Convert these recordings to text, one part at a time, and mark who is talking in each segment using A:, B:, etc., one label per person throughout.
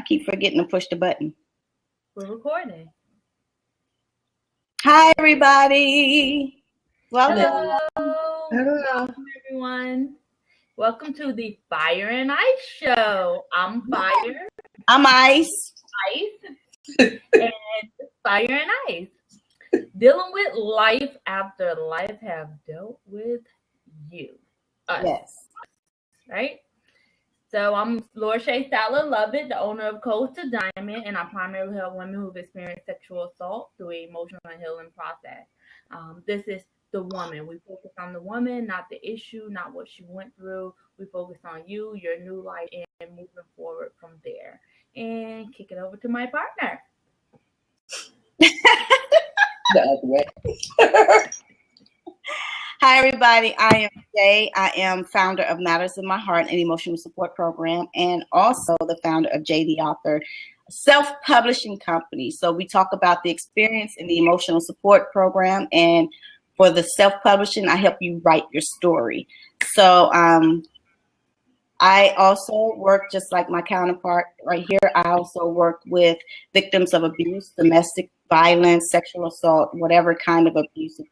A: keep forgetting to push the button.
B: We're recording.
A: Hi, everybody.
B: Welcome.
C: Hello,
B: everyone. Welcome to the Fire and Ice Show. I'm Fire.
A: I'm Ice.
B: And Fire and Ice. Dealing with life after life have dealt with you. Us.
A: Yes.
B: Right? So I'm Lord Shay Sadler-Lovett, the owner of Coast to Diamond, and I primarily help women who've experienced sexual assault through an emotional and healing process. This is the woman. We focus on the woman, not the issue, not what she went through. We focus on you, your new life, and moving forward from there. And kick it over to my partner.
C: the other way.
A: Hi, everybody. I am Jay. I am founder of Matters in My Heart, an emotional support program, and also the founder of Jay the Author, self-publishing company. So we talk about the experience in the emotional support program, and for the self-publishing, I help you write your story. So I also work just like my counterpart right here. I also work with victims of abuse, domestic violence, sexual assault, whatever kind of abuse that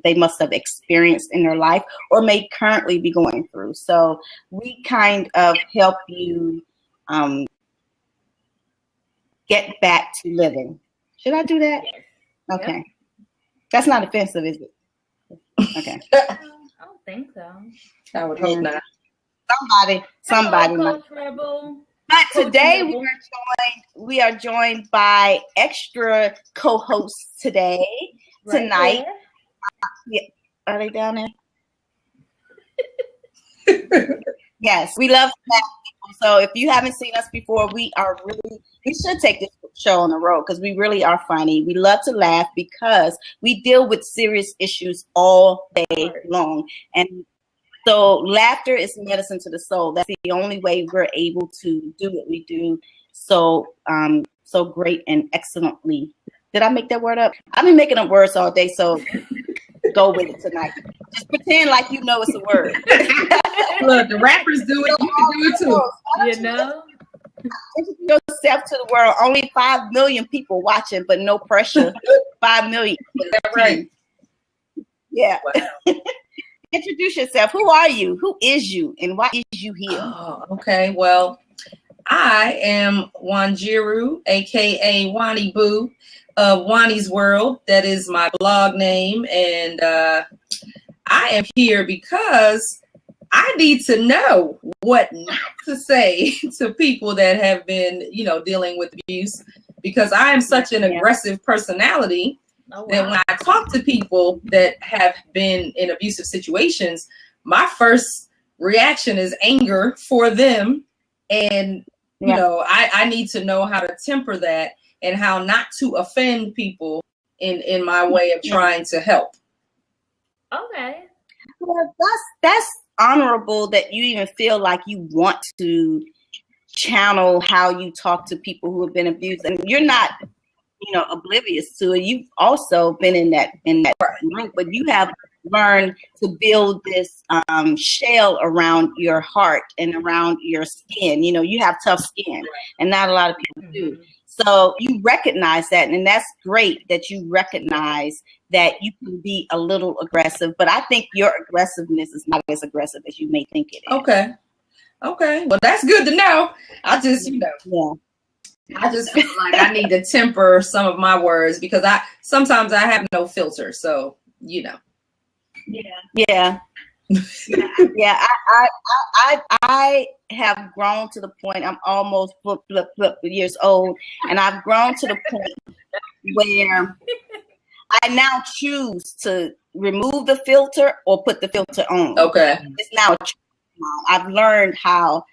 A: they must have experienced in their life or may currently be going through. So we kind of help you get back to living. Should I do that? Okay. Yep. That's not offensive, is it? Okay.
B: I don't think so.
C: I would hope not.
A: Somebody.
B: Hello, Coach Rebel.
A: But today we are joined by extra co-hosts tonight. Yeah, are they down there? Yes, we love to laugh people. So if you haven't seen us before, we should take this show on the road because we really are funny. We love to laugh because we deal with serious issues all day long. And so laughter is medicine to the soul. That's the only way we're able to do what we do so great and excellently. Did I make that word up? I've been making up words all day, so go with it tonight. Just pretend like you know it's a word.
C: Look, the rappers do it. You can do it too.
B: You know?
A: Introduce yourself to the world. Only 5 million people watching, but no pressure. 5 million.
C: Right.
A: Yeah. Wow. Introduce yourself. Who are you? Who is you? And why is you here?
C: Oh, okay. Well, I am Wanjiru, a.k.a. Wani Boo of Wani's World. That is my blog name. And I am here because I need to know what not to say to people that have been, dealing with abuse, because I am such an aggressive personality. Oh, wow. That when I talk to people that have been in abusive situations, my first reaction is anger for them. And, I need to know how to temper that and how not to offend people in my way of trying to help.
B: Okay.
A: Well, that's honorable that you even feel like you want to channel how you talk to people who have been abused. And you're not oblivious to it. You've also been in that group, but you have learned to build this shell around your heart and around your skin. You have tough skin, and not a lot of people do. So you recognize that, and that's great that you recognize that you can be a little aggressive, but I think your aggressiveness is not as aggressive as you may think it is.
C: Okay. Well, that's good to know. I just, I just feel like I need to temper some of my words because sometimes I have no filter. So, Yeah. I have grown to the point. I'm almost years old, and I've grown to the point where I now choose to remove the filter or put the filter on. Okay. It's now a choice. I've learned how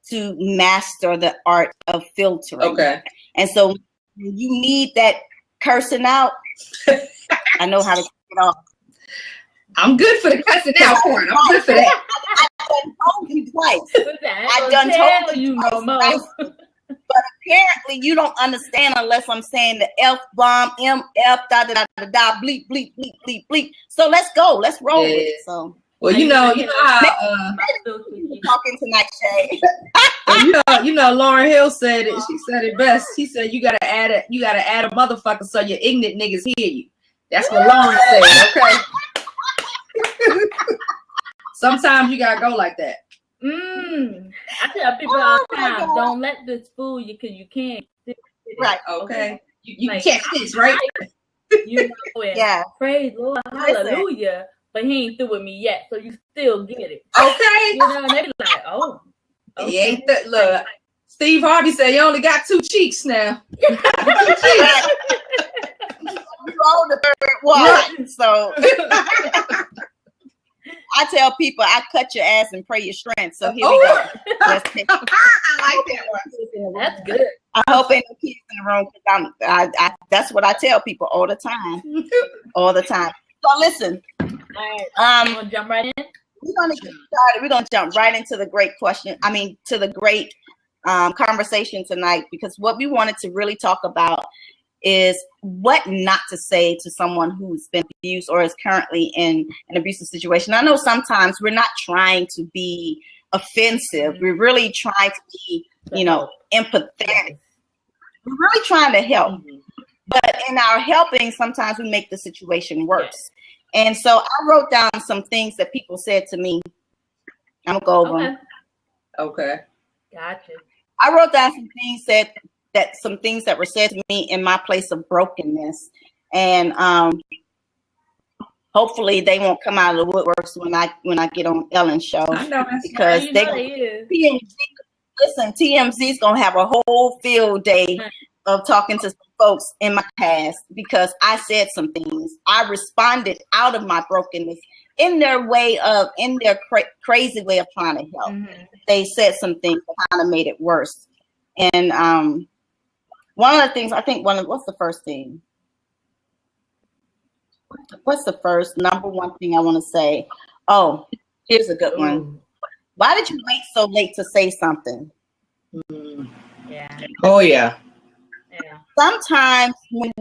C: to master the art of filtering. Okay. And so when you need that cursing out, I know how to get it off. I'm good for the cussing out part. I'm good for that. I done told you twice. I done told you twice. But apparently you don't understand unless I'm saying the F-bomb, M-F, da-da-da-da-da, bleep, bleep, bleep, bleep, bleep. So let's go. Let's roll with it. So. Well, you know how talking tonight, Shay.
D: You know, Lauryn Hill said it. She said it best. She said you gotta add a motherfucker so your ignorant niggas hear you. That's what Lauryn said. Okay. Sometimes you gotta go like that.
B: I tell people all the time, don't let this fool you because you can't.
A: Right.
D: Okay. You like, catch this, right?
B: You know it.
A: Yeah.
B: Praise Lord, hallelujah. But he ain't through with me yet, so you still get it.
D: Okay.
B: You know, and they be like, oh. Okay.
D: He ain't look. Steve Harvey said you only got 2 cheeks now. 2 cheeks.
A: You own the third one, so I tell people I cut your ass and pray your strength. So here we go.
D: I like that one.
B: That's good.
A: I hope ain't no kids in the room because I that's what I tell people all the time. All the time. So listen.
B: All right. You wanna jump right in?
A: We're gonna get started. We're gonna jump right into the great question. I mean, to the great conversation tonight, because what we wanted to really talk about is what not to say to someone who's been abused or is currently in an abusive situation. I know sometimes we're not trying to be offensive. We're really trying to be, empathetic. We're really trying to help. But in our helping, sometimes we make the situation worse. And so I wrote down some things that people said to me. I'm going to go over them.
D: Okay.
B: Gotcha.
A: I wrote down some things that were said to me in my place of brokenness. And hopefully they won't come out of the woodworks when I get on Ellen's show.
D: I know,
A: because TMZ's going to have a whole field day of talking to some folks in my past because I said some things. I responded out of my brokenness in their crazy way of trying to help. They said some things that kind of made it worse. And one of the things, I think what's the first thing? What's the first number one thing I want to say? Oh, here's a good one. Why did you wait so late to say something?
B: Yeah.
D: Oh, yeah.
A: Sometimes when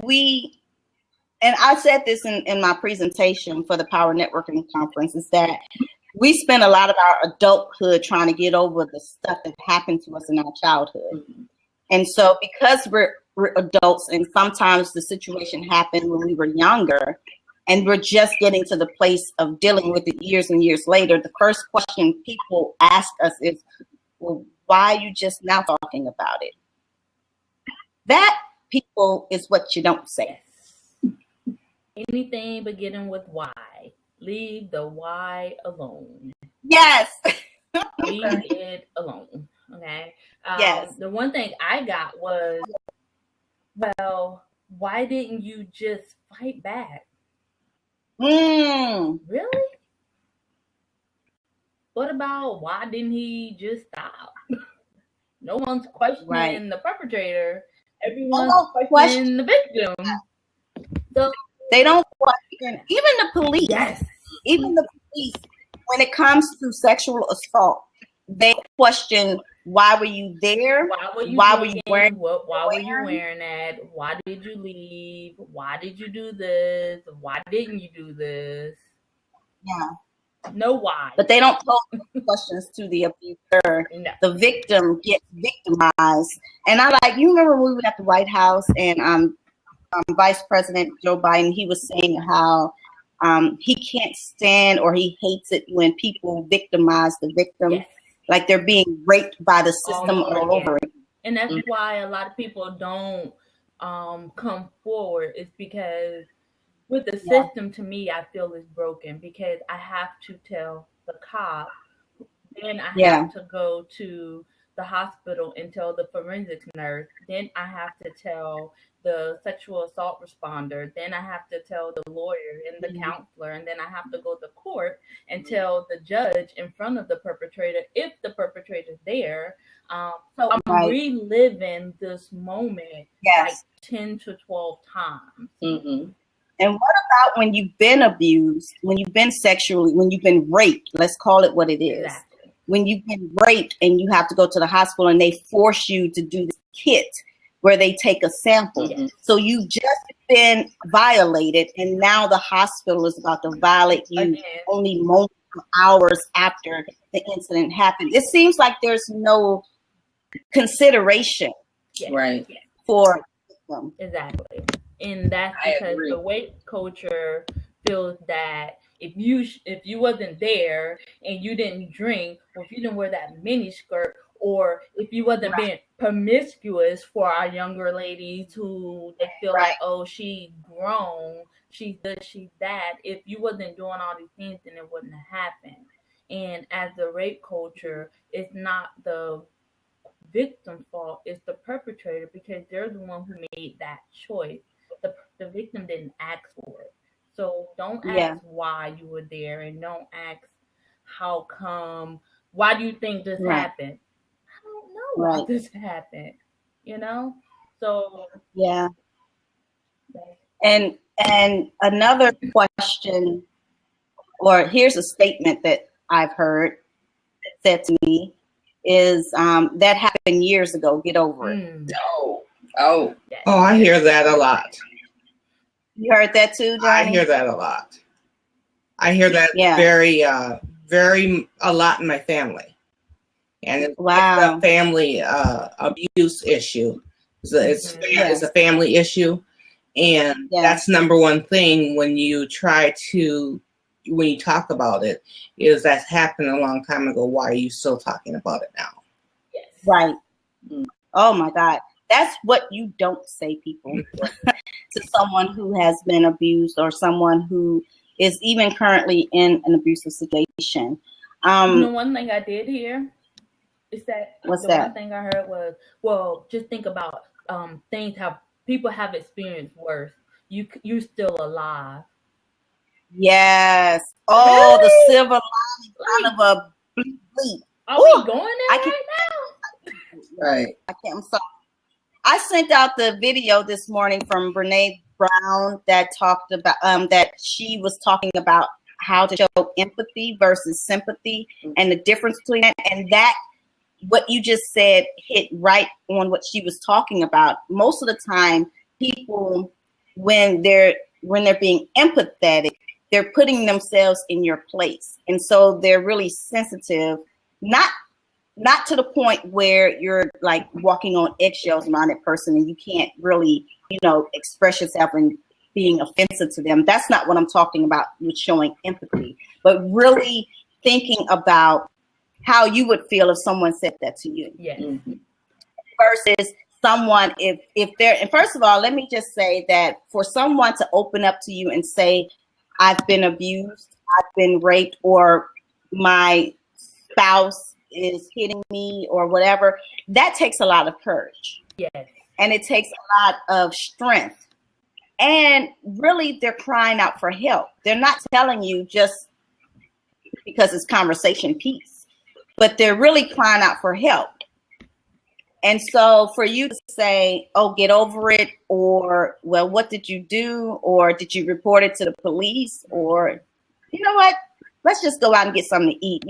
A: and I said this in my presentation for the Power Networking Conference, is that we spend a lot of our adulthood trying to get over the stuff that happened to us in our childhood. And so because we're adults and sometimes the situation happened when we were younger and we're just getting to the place of dealing with it years and years later, the first question people ask us is, well, why are you just now talking about it? That, people, is what you don't say.
B: Anything beginning with why. Leave the why alone.
A: Yes.
B: Leave it alone. Okay.
A: Yes.
B: The one thing I got was, well, why didn't you just fight back? Really? What about why didn't he just stop? No one's questioning the perperpetrator. Everyone's questioning the victim. So
A: they don't question even the police.
B: Yes.
A: Even the police, when it comes to sexual assault, they question, why were you there? Why were you wearing
B: that? Why did you leave? Why did you do this? Why didn't you do this?
A: Yeah.
B: No why.
A: But they don't pose questions to the abuser. No. The victim gets victimized. And you remember when we were at the White House and Vice President Joe Biden, he was saying how he can't stand or he hates it when people victimize the victim. Yes. Like they're being raped by the system all over it.
B: And that's why a lot of people don't come forward, is because with the system, to me, I feel is broken because I have to tell the cop, then I have to go to the hospital and tell the forensics nurse, then I have to tell the sexual assault responder, then I have to tell the lawyer and the counselor, and then I have to go to court and tell the judge in front of the perpetrator if the perpetrator's there. So I'm reliving this moment like 10 to 12 times.
A: And what about when you've been abused, when you've been sexually, when you've been raped? Let's call it what it is.
B: Exactly.
A: When you've been raped and you have to go to the hospital and they force you to do this kit where they take a sample. So you've just been violated and now the hospital is about to violate you only moments or hours after the incident happened. It seems like there's no
C: consideration
D: Right.
C: for them.
B: Exactly. And that's because the weight culture feels that if you wasn't there and you didn't drink, or if you didn't wear that mini skirt, or if you wasn't being promiscuous for our younger ladies who they feel like, oh, she's grown, she's this, she's that. If you wasn't doing all these things, then it wouldn't have happened. And as the rape culture, it's not the victim's fault, it's the perpetrator, because they're the one who made that choice. The victim didn't ask for it. So don't ask why you were there, and don't ask how come, why do you think this happened? I don't know why this happened, you know? So
C: yeah. And another question, or here's a statement that I've heard said to me, is that happened years ago, get over it.
E: Oh, I hear that a lot.
C: You heard that too, Johnny?
E: I hear that a lot. I hear that very a lot in my family. And it's a family abuse issue. It's a family issue. And that's number one thing when you talk about it, is that's happened a long time ago. Why are you still talking about it now?
B: Yes.
C: Right. Oh my God. That's what you don't say, people, to someone who has been abused, or someone who is even currently in an abusive situation.
B: One thing I did hear is that
C: one
B: thing I heard was, well, just think about things how people have experienced worse. You're still alive.
C: Yes. Oh, really? The silver lining kind of a bleep.
B: Are we going there right now?
E: Right.
C: I'm sorry. I sent out the video this morning from Brene Brown that talked about that she was talking about how to show empathy versus sympathy and the difference between that. And that, what you just said, hit right on what she was talking about. Most of the time, people, when they're being empathetic, they're putting themselves in your place. And so they're really sensitive, not to the point where you're like walking on eggshells around that person and you can't really, express yourself and being offensive to them. That's not what I'm talking about with showing empathy, but really thinking about how you would feel if someone said that to you.
B: Yeah.
C: Versus someone, if they're, and first of all, let me just say that for someone to open up to you and say, I've been abused, I've been raped, or my spouse is hitting me, or whatever, that takes a lot of courage.
B: Yes.
C: And it takes a lot of strength. And really, they're crying out for help. They're not telling you just because it's conversation piece, but they're really crying out for help. And so for you to say, oh, get over it, or, well, what did you do? Or did you report it to the police? Or, you know what? Let's just go out and get something to eat.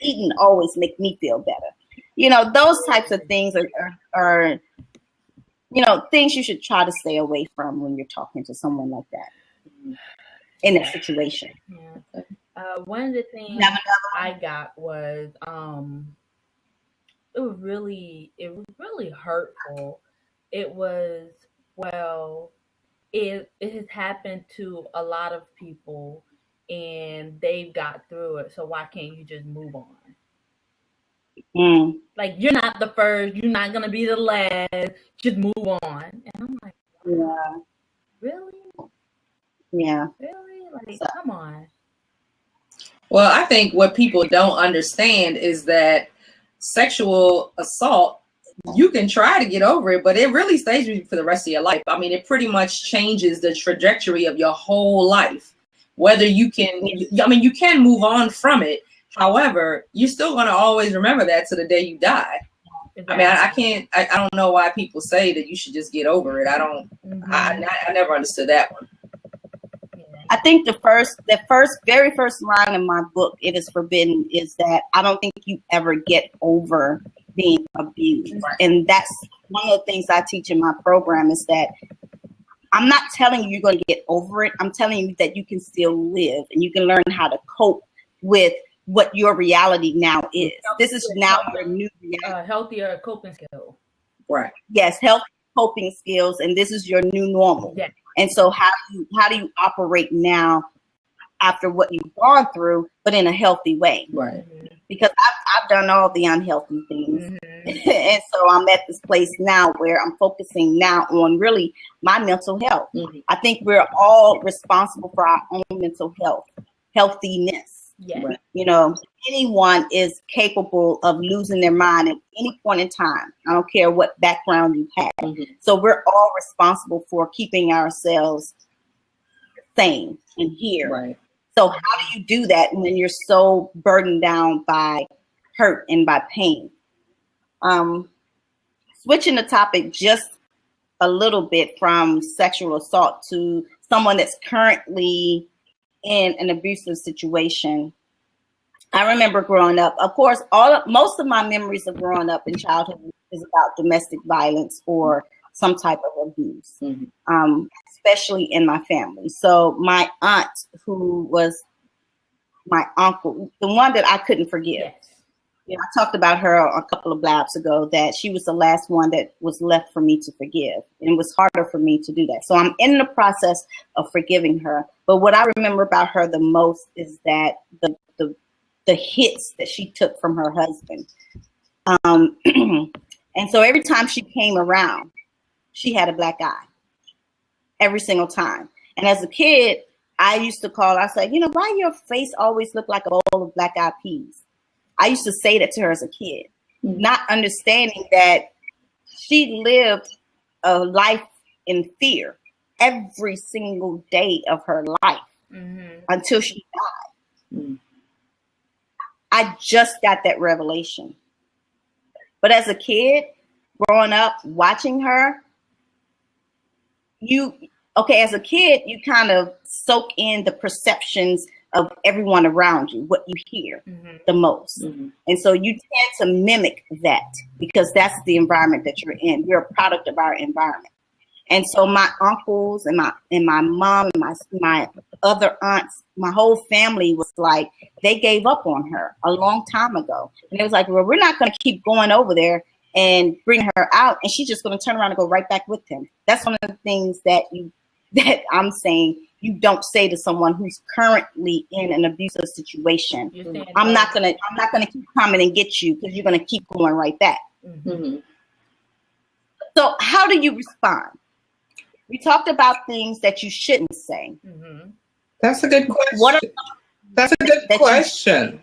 C: Eating always make me feel better. Those types of things are things you should try to stay away from when you're talking to someone like that in that situation.
B: Yeah. One of the things I got was it was really hurtful. It was, well, it has happened to a lot of people and they've got through it, so why can't you just move on? Like, you're not the first, you're not gonna be the last, just move on. And I'm like, wow. Really?
C: Yeah.
B: Really? Like, come on.
D: Well, I think what people don't understand is that sexual assault, you can try to get over it, but it really stays with you for the rest of your life. I mean, it pretty much changes the trajectory of your whole life. Whether you can move on from it. However, you're still going to always remember that to the day you die. Exactly. I mean, I don't know why people say that you should just get over it. I never understood that one.
C: I think the very first line in my book, It Is Forbidden, is that I don't think you ever get over being abused. Right. And that's one of the things I teach in my program, is that I'm not telling you you're going to get over it. I'm telling you that you can still live and you can learn how to cope with
A: what your reality now is. This is now your new reality.
B: Healthier coping skill.
A: Right. Yes, healthy coping skills, and this is your new normal.
B: Yeah.
A: And so how do you operate now after what you've gone through, but in a healthy way?
E: Right.
A: Because I've done all the unhealthy things. And so I'm at this place now where I'm focusing now on really my mental health. I think we're all responsible for our own mental health, healthiness.
B: Yeah.
E: Right.
A: You know, anyone is capable of losing their mind at any point in time. I don't care what background you've had. So we're all responsible for keeping ourselves sane and here.
E: Right.
A: So how do you do that when you're so burdened down by hurt and by pain? Switching the topic just a little bit from sexual assault to someone that's currently in an abusive situation. I remember growing up, of course, most of my memories of growing up in childhood is about domestic violence or some type of abuse, especially in my family. So my aunt, who was my uncle, the one that I couldn't forgive.
B: Yes.
A: You know, I talked about her a couple of blabs ago, that she was the last one that was left for me to forgive. And it was harder for me to do that. So I'm in the process of forgiving her. But what I remember about her the most is that the hits that she took from her husband. And so every time she came around, she had a black eye. Every single time. And as a kid, I used to call, I said, you know, why your face always look like a bowl of black eyed peas? I used to say that to her as a kid, not understanding that she lived a life in fear every single day of her life until she died. I just got that revelation. But as a kid, growing up, watching her, as a kid, you kind of soak in the perceptions of everyone around you, what you hear the most. And so you tend to mimic that because that's the environment that you're in. You're a product of our environment. And so my uncles and my mom and my other aunts, my whole family was like, they gave up on her a long time ago. And it was like, well, we're not going to keep going over there and bring her out, and she's just going to turn around and go right back with him. That's one of the things that I'm saying you don't say to someone who's currently in an abusive situation. I'm not gonna keep coming and get you because you're gonna keep going right back. So how do you respond? We talked about things that you shouldn't say.
E: That's a good question. That's a good question.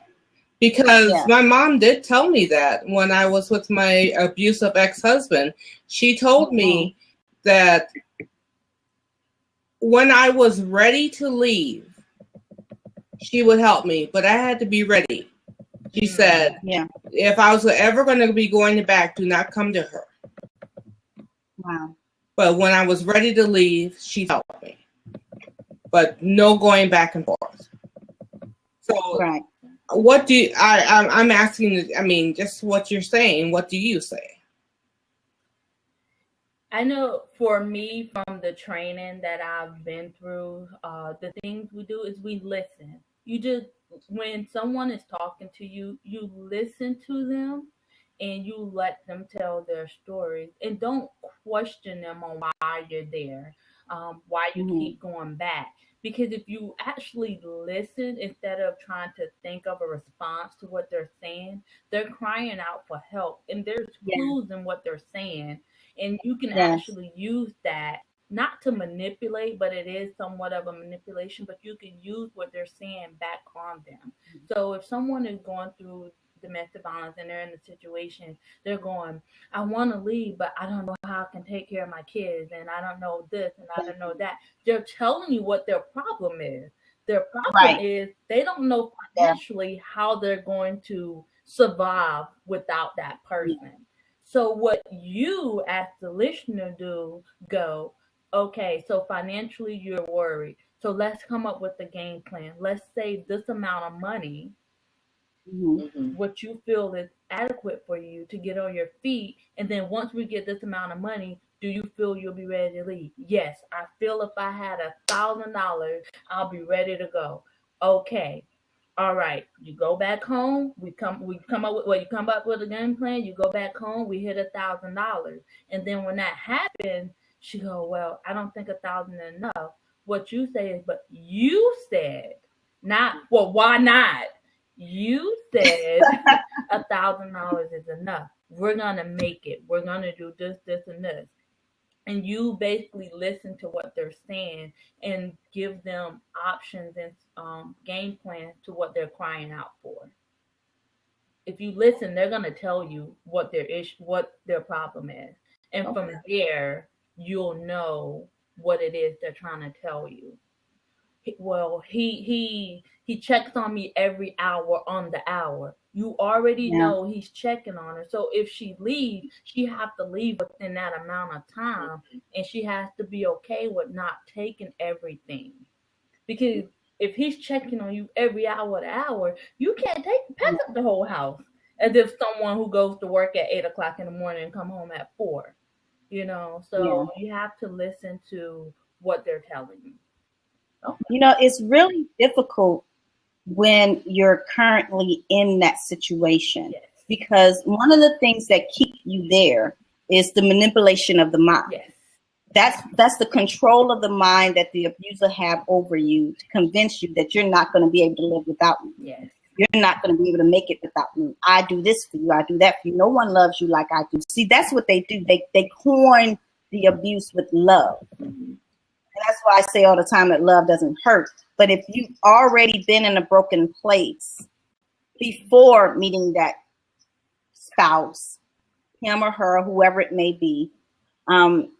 E: Because my mom did tell me that when I was with my abusive ex-husband. She told me that when I was ready to leave, she would help me, but I had to be ready. She said, if I was ever going to be going back, do not come to her.
A: Wow.
E: But when I was ready to leave, she helped me. But no going back and forth. So what do you, I'm asking, I mean, just what you're saying, what do you say?
B: I know for me, from the training that I've been through, the things we do is we listen. You just, when someone is talking to you, you listen to them and you let them tell their stories, and don't question them on why you're there, why you keep going back. Because if you actually listen instead of trying to think of a response to what they're saying, they're crying out for help, and there's clues in what they're saying. And you can actually use that, not to manipulate, but it is somewhat of a manipulation, but you can use what they're saying back on them. So if someone is going through domestic violence and they're in a situation, they're going, I want to leave, but I don't know how I can take care of my kids, and I don't know this, and I don't know that. They're telling you what their problem is. Their problem is they don't know financially how they're going to survive without that person. So what you as the listener do, go, okay, so financially you're worried. So let's come up with a game plan. Let's save this amount of money, what you feel is adequate for you to get on your feet. And then once we get this amount of money, do you feel you'll be ready to leave? Yes, I feel if I had $1,000, I'll be ready to go. Okay. all right, you go back home. We come up with you come up with a game plan. You go back home. We hit $1,000, and then when that happens, she go, well, I don't think 1,000 is enough. What you say is, but you said not. Well, why not? You said $1,000 is enough. We're gonna make it. We're gonna do this, this, and this. And you basically listen to what they're saying and give them options and game plan to what they're crying out for. If you listen, they're gonna tell you what their problem is, and from there you'll know what it is they're trying to tell you. Well, he checks on me every hour on the hour. You already know he's checking on her. So if she leaves, she has to leave within that amount of time, and she has to be okay with not taking everything. Because if he's checking on you every hour to hour, you can't pack up the whole house as if someone who goes to work at 8 o'clock in the morning and come home at 4. So you have to listen to what they're telling you.
C: It's really difficult when you're currently in that situation, because one of the things that keep you there is the manipulation of the mind. That's the control of the mind that the abuser have over you to convince you that you're not going to be able to live without me. You're not going to be able to make it without me. I do this for you. I do that for you. No one loves you like I do. See, that's what they do. They coin the abuse with love. And that's why I say all the time that love doesn't hurt. But if you've already been in a broken place before meeting that spouse, him or her, whoever it may be, then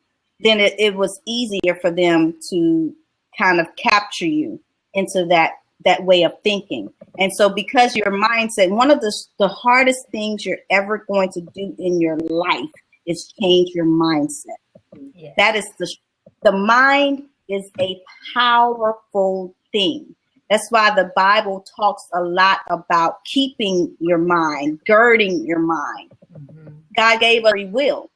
C: it was easier for them to kind of capture you into that way of thinking. And so because your mindset, one of the hardest things you're ever going to do in your life is change your mindset. That is the mind is a powerful thing. That's why the Bible talks a lot about keeping your mind, girding your mind. God gave us free will.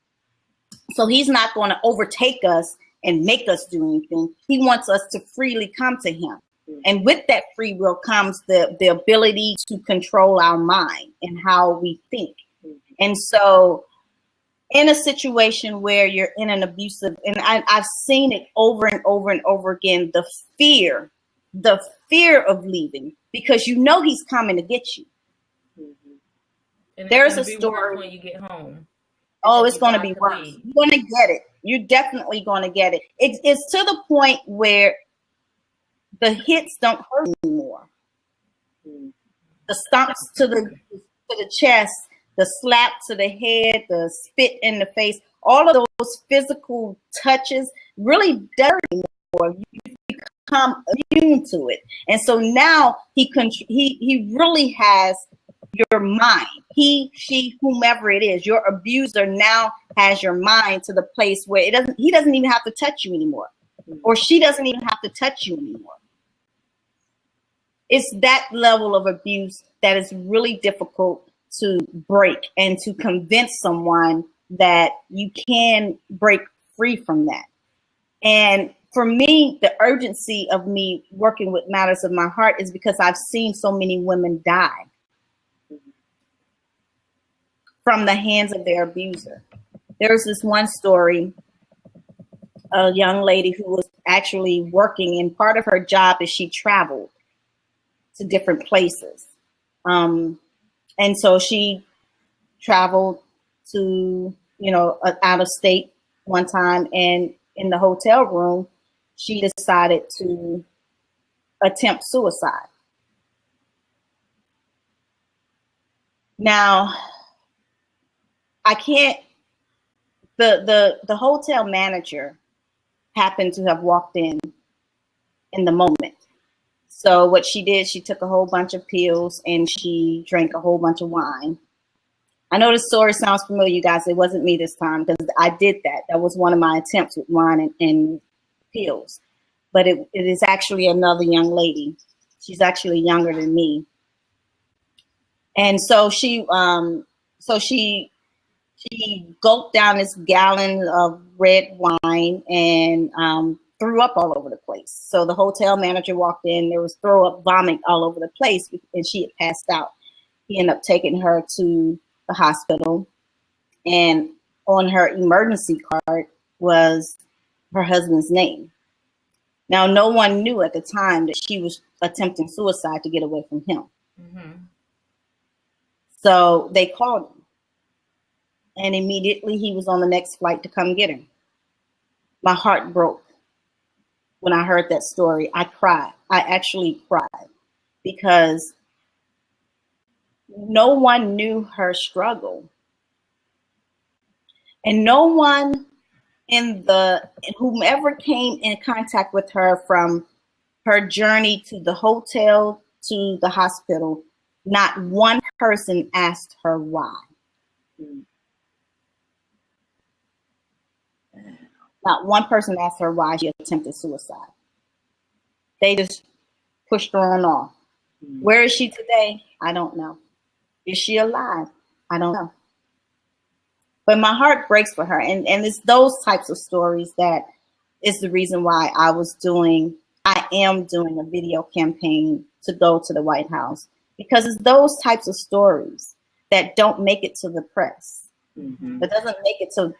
C: So he's not going to overtake us and make us do anything. He wants us to freely come to him. And with that free will comes the ability to control our mind and how we think. And so in a situation where you're in an abusive, and I've seen it over and over and over again, the fear of leaving, because he's coming to get you.
B: And
C: there's a story
B: when you get home.
C: Oh, it's going to be worse. You're going to get it. You're definitely going to get it. It's to the point where the hits don't hurt anymore. The stomps to the chest, the slap to the head, the spit in the face, all of those physical touches really don't anymore. You become immune to it. And so now he really has your mind. He, she, whomever it is, your abuser now has your mind to the place where he doesn't even have to touch you anymore, or she doesn't even have to touch you anymore. It's that level of abuse that is really difficult to break, and to convince someone that you can break free from that. And for me, the urgency of me working with Matters of My Heart is because I've seen so many women die from the hands of their abuser. There's this one story, a young lady who was actually working, and part of her job is she traveled to different places. And so she traveled to, out of state one time, and in the hotel room, she decided to attempt suicide. Now, I can't, the hotel manager happened to have walked in the moment. So what she did, she took a whole bunch of pills and she drank a whole bunch of wine. I know this story sounds familiar, you guys. It wasn't me this time, because I did that. That was one of my attempts with wine and pills. But it is actually another young lady. She's actually younger than me. And so she gulped down this gallon of red wine and
A: threw up all over the place. So the hotel manager walked in, there was throw up, vomit all over the place, and she had passed out. He ended up taking her to the hospital, and on her emergency card was her husband's name. Now, no one knew at the time that she was attempting suicide to get away from him. Mm-hmm. So they called him, and immediately he was on the next flight to come get her. My heart broke when I heard that story. I cried. I actually cried because no one knew her struggle. And no one whomever came in contact with her from her journey to the hotel to the hospital, not one person asked her why. Not one person asked her why she attempted suicide. They just pushed her on off. Where is she today? I don't know. Is she alive? I don't know. But my heart breaks for her. And it's those types of stories that is the reason why I am doing a video campaign to go to the White House. Because it's those types of stories that don't make it to the press. Mm-hmm. That doesn't make it to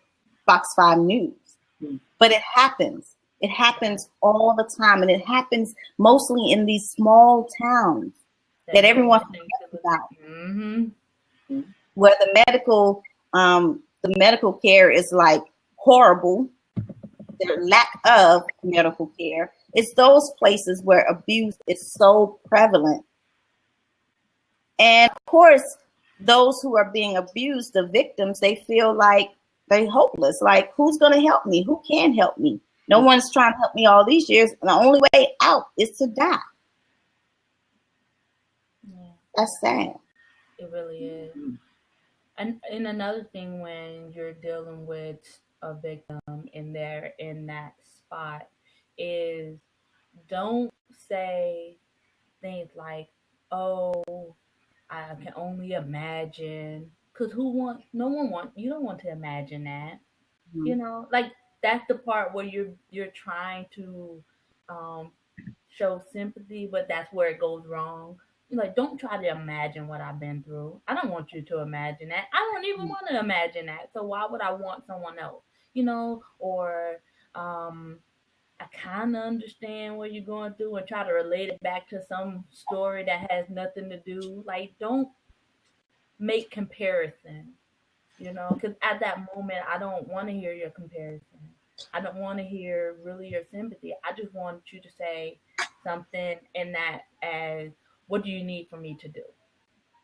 A: Fox 5 News. Mm-hmm. But it happens. It happens all the time. And it happens mostly in these small towns that everyone forgets about. Mm-hmm. Where the medical care is like horrible. Their lack of medical care. It's those places where abuse is so prevalent. And of course, those who are being abused, the victims, they feel like they're hopeless. Like, who's going to help me? Who can help me? No one's trying to help me all these years. And the only way out is to die. Yeah. That's sad.
B: It really is. And another thing, when you're dealing with a victim and they're in that spot, is don't say things like, oh, I can only imagine. Because you don't want to imagine that. Mm-hmm. You know, like that's the part where you're trying to show sympathy, but that's where it goes wrong. Like, don't try to imagine what I've been through. I don't want you to imagine that. I don't even want to imagine that. So why would I want someone else? You know, or I kind of understand what you're going through and try to relate it back to some story that has nothing to do. Like, don't make comparison, you know, because at that moment, I don't want to hear your comparison. I don't want to hear really your sympathy. I just want you to say something in that as, what do you need for me to do?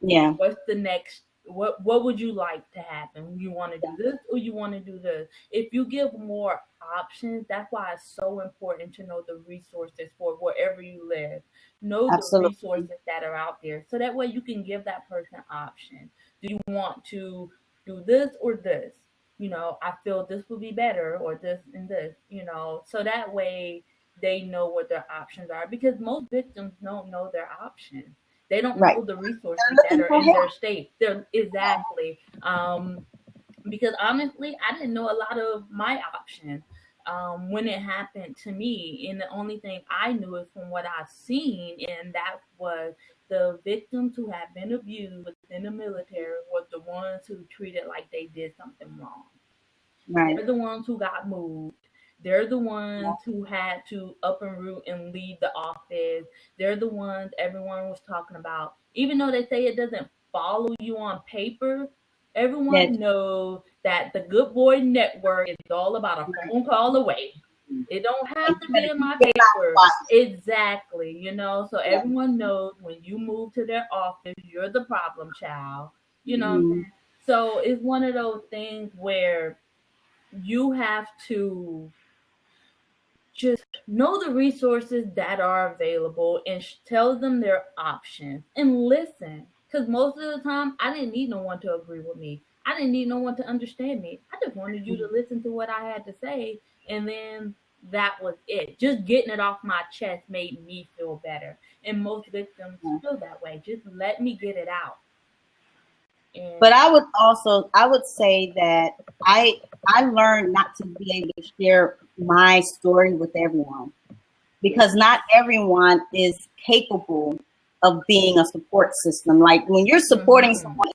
A: Yeah.
B: What's the next? What would you like to happen? You want to do this or you want to do this? If you give more options, that's why it's so important to know the resources for wherever you live. Know Absolutely. The resources that are out there. So that way you can give that person options. Do you want to do this or this? You know, I feel this would be better, or this and this, you know, so that way they know what their options are, because most victims don't know their options. They don't know the resources that are in their state. Exactly. Because honestly, I didn't know a lot of my options when it happened to me. And the only thing I knew is from what I've seen, and that was the victims who had been abused within the military was the ones who treated like they did something wrong. Right. They're the ones who got moved. They're the ones who had to up and root and leave the office. They're the ones everyone was talking about. Even though they say it doesn't follow you on paper, everyone knows that the Good Boy Network is all about a phone call away. It don't have to be in my paper. Exactly, you know. So everyone knows when you move to their office, you're the problem child. You know. So it's one of those things where you have to just know the resources that are available and tell them their options and listen. Because most of the time, I didn't need no one to agree with me. I didn't need no one to understand me. I just wanted you to listen to what I had to say. And then that was it. Just getting it off my chest made me feel better. And most victims feel that way. Just let me get it out.
A: But I would say that I learned not to be able to share my story with everyone, because not everyone is capable of being a support system. Like when you're supporting someone,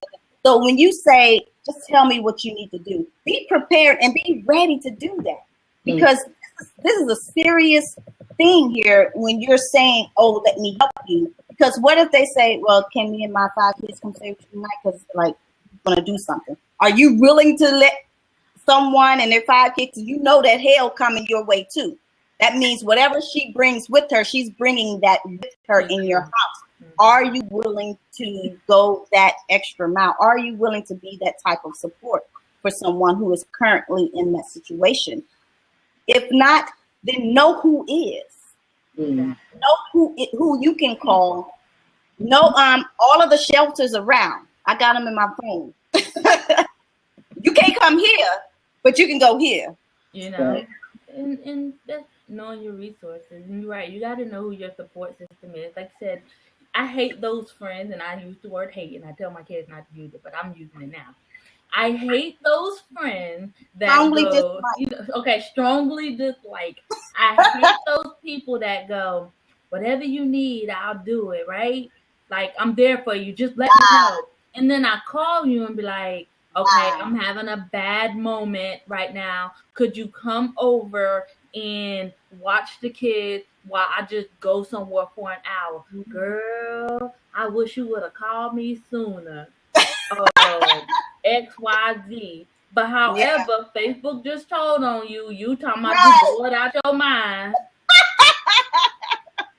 A: so when you say, just tell me what you need to do, be prepared and be ready to do that, because this is a serious thing here when you're saying, oh, let me help you. Because what if they say, well, can me and my 5 kids come stay with you tonight because like we're going to do something? Are you willing to let someone and their 5 kids, you know that hell coming your way too? That means whatever she brings with her, she's bringing that with her in your house. Are you willing to go that extra mile? Are you willing to be that type of support for someone who is currently in that situation? If not, then know who is. Know who you can call. Know all of the shelters around. I got them in my phone. You can't come here, but you can go here.
B: You know, and that's knowing your resources. And you're right, you got to know who your support system is. Like I said, I hate those friends, and I use the word hate, and I tell my kids not to use it, but I'm using it now. I hate those friends that strongly dislike. I hate those people that go, whatever you need, I'll do it, right? Like, I'm there for you, just let me know. And then I call you and be like, okay, I'm having a bad moment right now. Could you come over and watch the kids while I just go somewhere for an hour? Girl, I wish you would have called me sooner. XYZ. But however, Facebook just told on you. You talking about you bored out your mind.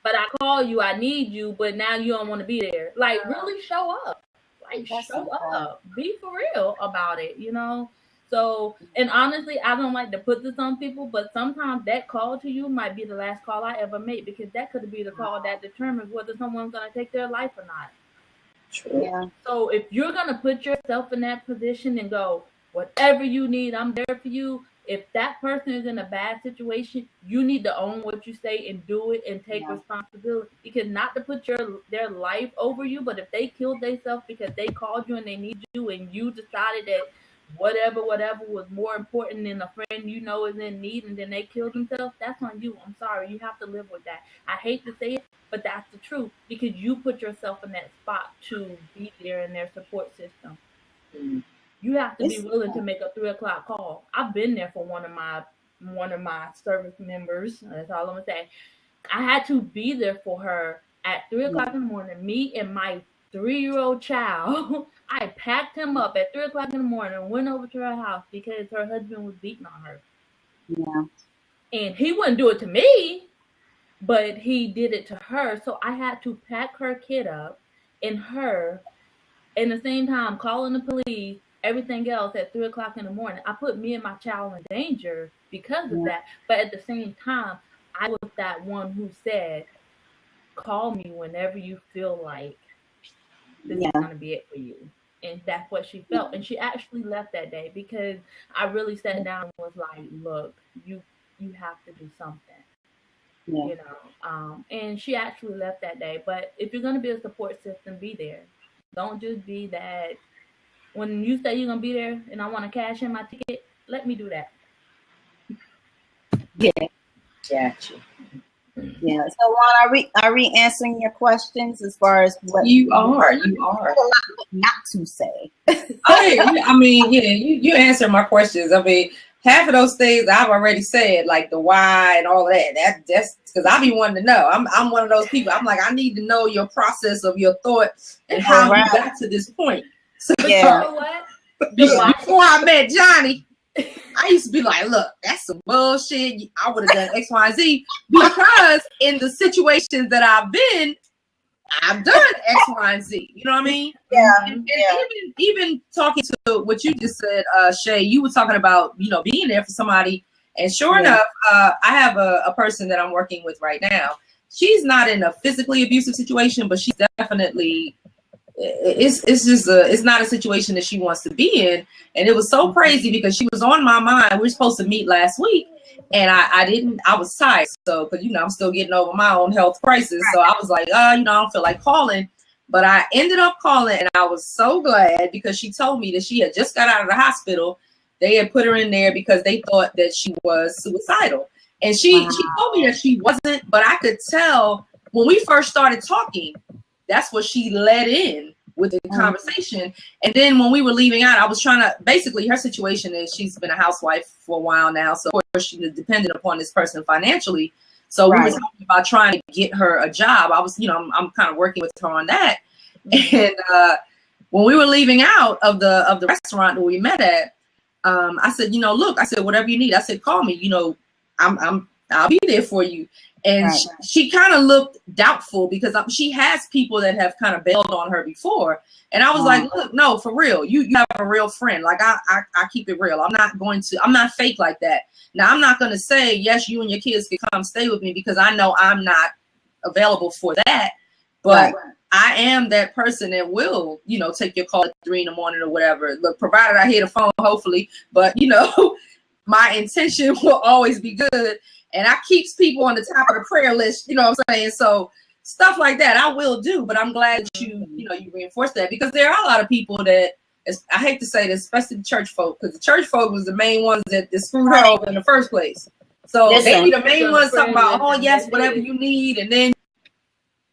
B: But I call you, I need you, but now you don't want to be there. Like, really show up. Like, show up. Be for real about it, you know? So, and honestly, I don't like to put this on people, but sometimes that call to you might be the last call I ever make, because that could be the call that determines whether someone's going to take their life or not.
E: True.
A: Yeah.
B: So if you're going to put yourself in that position and go, whatever you need, I'm there for you. If that person is in a bad situation, you need to own what you say and do it and take responsibility. Because not to put their life over you, but if they killed themselves because they called you and they need you and you decided that whatever was more important than a friend you know is in need, and then they killed themselves, that's on you. I'm sorry. You have to live with that. I hate to say it, but that's the truth, because you put yourself in that spot to be there in their support system. You have to be willing to make a 3 o'clock call. I've been there for one of my service members. That's all I'm gonna say. I had to be there for her at 3 o'clock in the morning. Me and my 3-year-old child. I packed him up at 3 o'clock in the morning and went over to her house because her husband was beating on her.
A: Yeah.
B: And he wouldn't do it to me, but he did it to her. So I had to pack her kid up and her, in the same time, calling the police, everything else at 3 o'clock in the morning. I put me and my child in danger because of that. But at the same time, I was that one who said, call me whenever you feel like this is going to be it for you. And that's what she felt. And she actually left that day because I really sat down and was like, look, you have to do something. You know, and she actually left that day. But if you're going to be a support system, be there. Don't just be that. When you say you're going to be there and I want to cash in my ticket, let me do that.
A: Yeah.
E: Gotcha.
A: Yeah. So, Juan, are we answering your questions as far as what
E: you are?
A: Not to say.
E: I mean, yeah, you answered my questions. I mean, half of those things I've already said, like the why and all that. That's because I be wanting to know. I'm one of those people. I'm like, I need to know your process of your thoughts and how you got to this point. So,
B: you know what?
E: Before I met Johnny, I used to be like, look, that's some bullshit. I would have done X, Y, Z, because in the situations that I've been, I've done X, Y, and Z. You know what I mean?
A: Yeah.
E: And even talking to what you just said, Shay, you were talking about, you know, being there for somebody. And sure enough, I have a person that I'm working with right now. She's not in a physically abusive situation, but she's definitely, it's not a situation that she wants to be in. And it was so crazy because she was on my mind. We were supposed to meet last week, and I was tired. So, because, you know, I'm still getting over my own health crisis. So I was like, you know, I don't feel like calling.
D: But I ended up calling, and I was so glad because she told me that she had just got out of the hospital. They had put her in there because they thought that she was suicidal. And she told me that she wasn't, but I could tell when we first started talking, that's what she led in with the conversation. And then when we were leaving out, I was trying to, basically her situation is she's been a housewife for a while now. So of course she was dependent upon this person financially. So we were talking about trying to get her a job. I was, I'm kind of working with her on that. And when we were leaving out of the restaurant that we met at, I said, look, I said, whatever you need. I said, call me, I'll be there for you. And she kind of looked doubtful because she has people that have kind of bailed on her before. And I was like, look, no, for real. You have a real friend. Like I keep it real. I'm not fake like that. Now, I'm not going to say, yes, you and your kids can come stay with me because I know I'm not available for that. But I am that person that will, take your call at 3 a.m. or whatever. Look, provided I hear the phone, hopefully. But, my intention will always be good. And I keeps people on the top of the prayer list, you know what I'm saying? So stuff like that I will do. But I'm glad you reinforce that because there are a lot of people that, I hate to say this, especially the church folk, because the church folk was the main ones that screwed her over in the first place. So they be the main ones talking about, oh, yes, whatever you need. And then,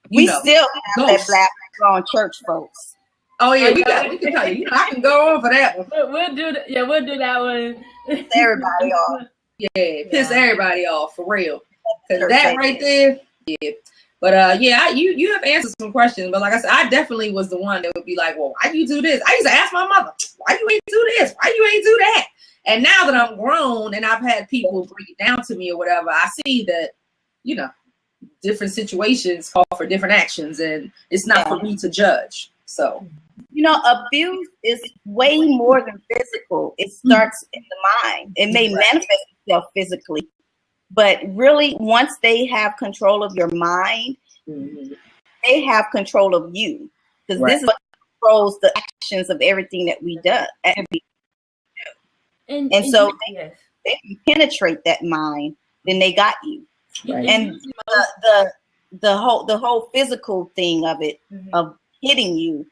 A: we still have that black on church folks.
D: Oh, yeah, we can tell you. I can go on for that one.
B: We'll do that. Yeah, we'll do that one.
A: Piss everybody off.
D: Yeah, piss everybody off, for real. Because that right there, yeah. But you have answered some questions. But like I said, I definitely was the one that would be like, well, why you do this? I used to ask my mother, why you ain't do this? Why you ain't do that? And now that I'm grown and I've had people break it down to me or whatever, I see that, different situations call for different actions, and it's not for me to judge. So,
A: abuse is way more than physical. It starts in the mind. It may manifest itself physically. But really, once they have control of your mind, they have control of you. Because this is what controls the actions of everything that we do. And so they can penetrate that mind, then they got you. Right. And the whole physical thing of it, of hitting you,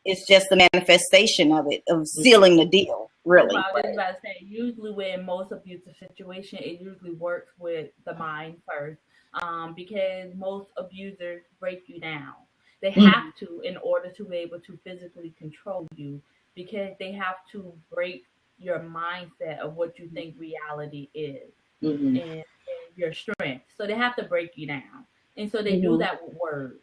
A: is just the manifestation of it, of sealing the deal. Really.
B: I was about to say, usually with most abusive situation, it usually works with the mind first, because most abusers break you down. They have to in order to be able to physically control you, because they have to break your mindset of what you think reality is and your strength. So they have to break you down. And so they do that with words.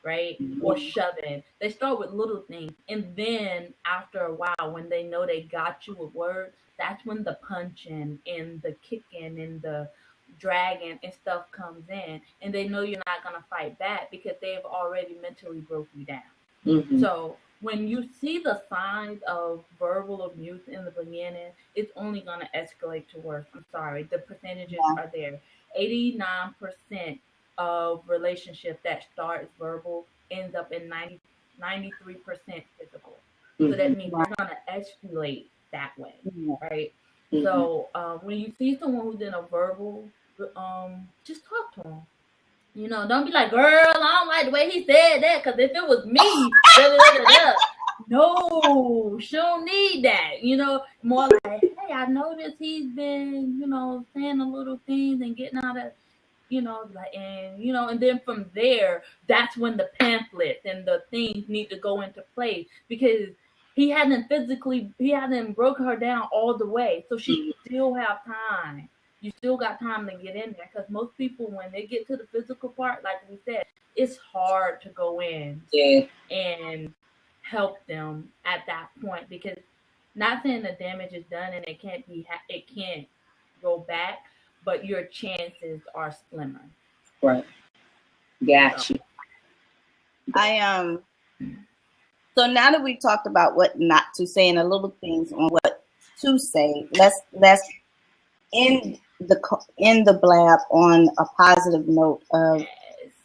B: Right? Or shoving. They start with little things. And then after a while, when they know they got you with words, that's when the punching and the kicking and the dragging and stuff comes in. And they know you're not going to fight back because they've already mentally broke you down. So when you see the signs of verbal abuse in the beginning, it's only going to escalate to worse. I'm sorry. The percentages are there. 89% of relationship that starts verbal ends up in 93% physical. So that means we're going to escalate that way, right? So when you see someone who's in a verbal, just talk to them. Don't be like, girl, I don't like the way he said that, because if it was me, no, she don't need that. More like, hey, I noticed he's been, saying a little things and getting out of, and then from there, that's when the pamphlets and the things need to go into place, because he hadn't broken her down all the way. So she still have time. You still got time to get in there, because most people, when they get to the physical part, like we said, it's hard to go in and help them at that point, because not saying the damage is done and it can't go back, but your chances are slimmer.
D: Right. Got you.
A: So now that we've talked about what not to say and a little things on what to say, let's end the blab on a positive note of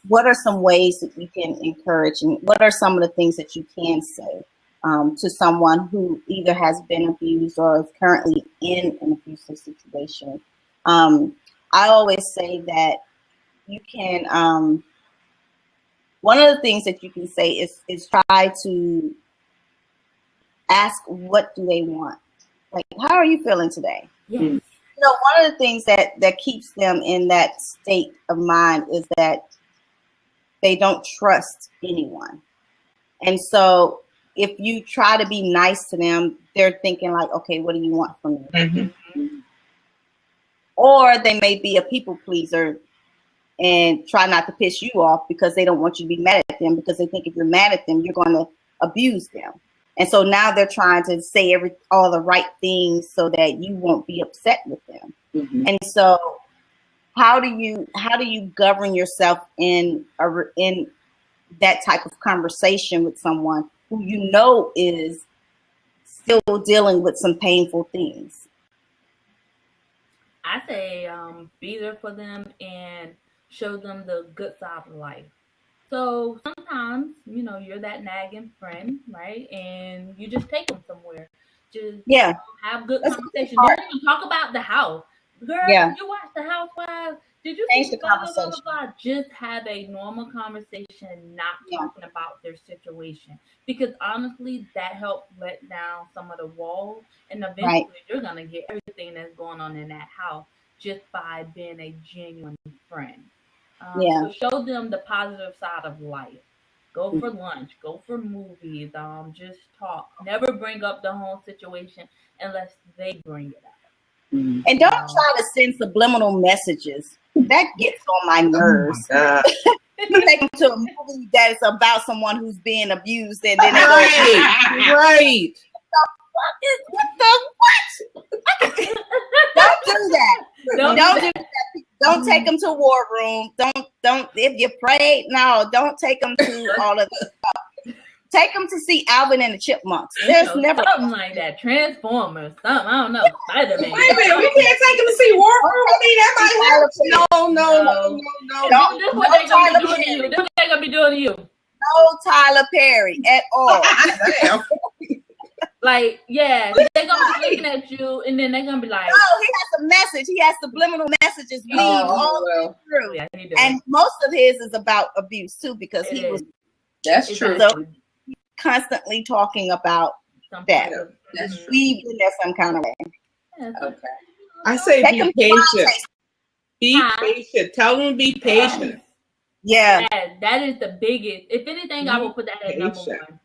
A: what are some ways that you can encourage, and what are some of the things that you can say to someone who either has been abused or is currently in an abusive situation. I always say that you can one of the things that you can say is try to ask, what do they want? Like, how are you feeling today?
B: Yes.
A: You know, one of the things that keeps them in that state of mind is that they don't trust anyone. And so if you try to be nice to them, they're thinking like, okay, what do you want from me?
E: Mm-hmm.
A: Or they may be a people pleaser and try not to piss you off because they don't want you to be mad at them, because they think if you're mad at them, you're going to abuse them. And so now they're trying to say all the right things so that you won't be upset with them.
E: Mm-hmm.
A: And so how do you govern yourself in that type of conversation with someone who you know is still dealing with some painful things?
B: I say be there for them and show them the good side of life. So sometimes, you know, you're that nagging friend, right? And you just take them somewhere. Just have good conversation. Don't even talk about the house. Girl, did you watch The Housewives? Did you
A: change
B: see
A: the conversation?
B: Blah, blah, blah? Just have a normal conversation, not talking about their situation. Because honestly, that helps let down some of the walls. And eventually you're going to get everything that's going on in that house just by being a genuine friend. So show them the positive side of life. Go for lunch. Go for movies. Just talk. Never bring up the whole situation unless they bring it up.
A: And don't try to send subliminal messages. That gets on my nerves. Take them to a movie that is about someone who's being abused, and then they go,
E: right.
A: What the what? Don't do that. Don't do that. Don't take them to a war room. Don't. If you pray, no. Don't take them to all of this stuff. Take them to see Alvin and the Chipmunks. There's never
B: something like that. Transformers. Something. I don't know. Spider-Man.
E: Wait a minute. We can't take them to see War Room. I mean, that might help. No.
B: This is what they're gonna be doing to you. This is what they're gonna be doing to you.
A: No Tyler Perry at all.
B: Like, they're gonna be looking at you, and then they're gonna be like,
A: "Oh, he has a message. He has subliminal messages all through." Yeah, and most of his is about abuse too, because he was.
E: That's true.
A: So he's constantly talking about that.
E: That's true.
A: We've been there some kind of way.
E: Okay. I say be patient. Be patient. Tell them to be patient.
A: Yeah.
B: That is the biggest. If anything, I will put that at number one.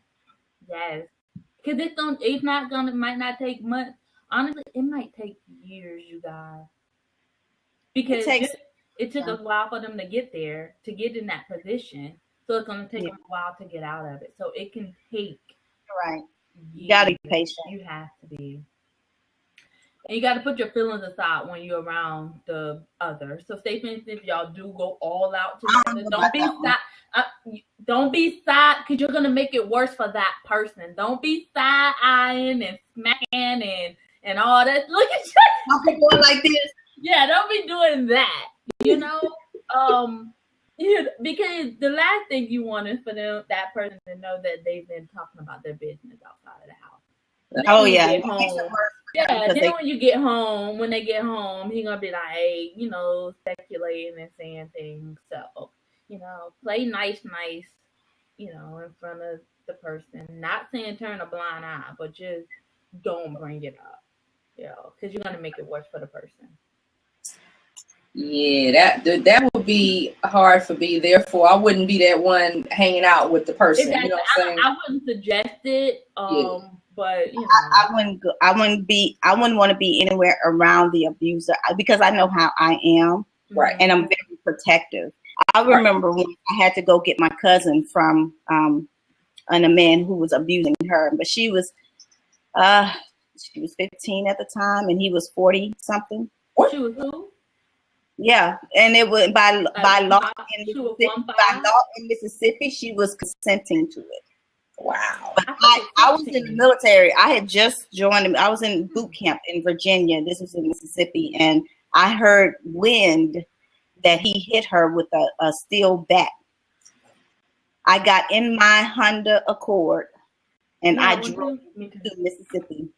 B: Yes. Because it might not take months. Honestly, it might take years, you guys. Because it took a while for them to get there, to get in that position. So it's going to take them a while to get out of it. So it can take.
A: Right. You got to be patient.
B: You have to be. And you got to put your feelings aside when you're around the other. So say, for instance, if y'all do go all out together, don't be side, because you're going to make it worse for that person. Don't be side-eyeing and smacking and all that. Look at you.
A: Don't be doing like this.
B: Yeah, don't be doing that. You know? Because the last thing you want is for that person to know that they've been talking about their business outside of the house. Then when you get home, when they get home, he's gonna be like, hey, speculating and saying things. So, play nice, in front of the person. Not saying turn a blind eye, but just don't bring it up. Because you're gonna make it worse for the person.
D: Yeah, that would be hard for me. Therefore, I wouldn't be that one hanging out with the person.
B: Exactly.
D: You know what I'm saying?
B: I wouldn't suggest it. But
A: I wouldn't want to be anywhere around the abuser, because I know how I am,
D: right?
A: And I'm very protective. I remember when I had to go get my cousin from a man who was abusing her, but she was 15 at the time, and he was 40 something.
B: What? She was who?
A: Yeah, and it was by law in Mississippi, she was consenting to it.
E: Wow.
A: But I was in the military. I had just joined. I was in boot camp in Virginia. This was in Mississippi. And I heard wind that he hit her with a steel bat. I got in my Honda Accord and I drove to Mississippi